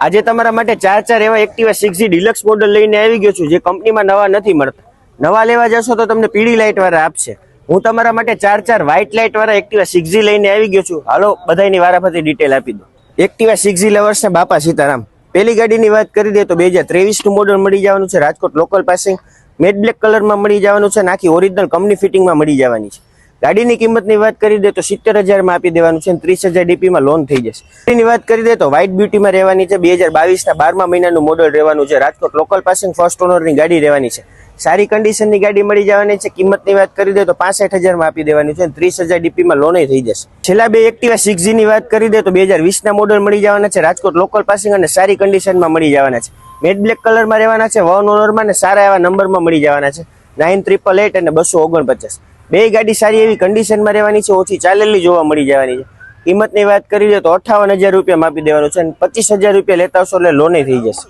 આજે તમારા માટે ચાર એવા એક્ટિવા 6G ડિલક્સ મોડલ લઈને આવી ગયો છું, જે કંપનીમાં નવા નથી મળતા. નવા લેવા જશો તો તમને પીળી લાઇટ વાળા આપશે. હું તમારા માટે ચાર વ્હાઇટ લાઇટ વાળા એક્ટિવા 6G લઈને આવી ગયો છું. હાલો બધાની વારાફરતી ડિટેલ આપી દો. એક્ટિવા 6G લવર્સને બાપા સીતારામ. પહેલી ગાડીની વાત કરી દે તો 2023 નું મોડલ મળી જવાનું છે. Rajkot local passing matte black કલરમાં મળી જવાનું છે. નાખી ઓરિજિનલ કંપની ફિટિંગમાં મળી જવાની છે. ગાડીની કિંમતની વાત કરી દે તો 70,000 માં આપી દેવાનું છે. 30,000 ડીપીમાં લોન થઈ જશે. ગાડીની વાત કરી દે તો વ્હાઇટ બ્યુટીમાં રહેવાની છે. 2022 ના 12મા મહિનાનું મોડલ રહેવાનું છે. રાજકોટ લોકલ પાસિંગ ફર્સ્ટ ઓનરની ગાડી રહેવાની છે. સારી કન્ડિશનની ગાડી મળી જવાની છે. કિંમતની વાત કરી દે તો 65,000 માં આપી દેવાની છે. 30,000 ડીપીમાં લોન થઈ જશે. છેલ્લા બે એક્ટિવા 6G ની વાત કરી દે તો 2020 ના મોડલ મળી જવાના છે. રાજકોટ લોકલ પાસિંગ અને સારી કન્ડિશનમાં મળી જવાના છે. મેટ બ્લેક કલરમાં રહેવાના છે. વન ઓનરમાં અને સારા એવા નંબરમાં મળી જવાના છે. 9888 અને 249. બે ગાડી સારી એવી કન્ડિશનમાં રહેવાની છે. ઓછી ચાલેલી જોવા મળી જવાની છે. કિંમતની વાત કરી દે તો 58,000 રૂપિયામાં આપી દેવાનું છે. અને 25,000 રૂપિયા લેતા આવશો એટલે લોન થઈ જશે.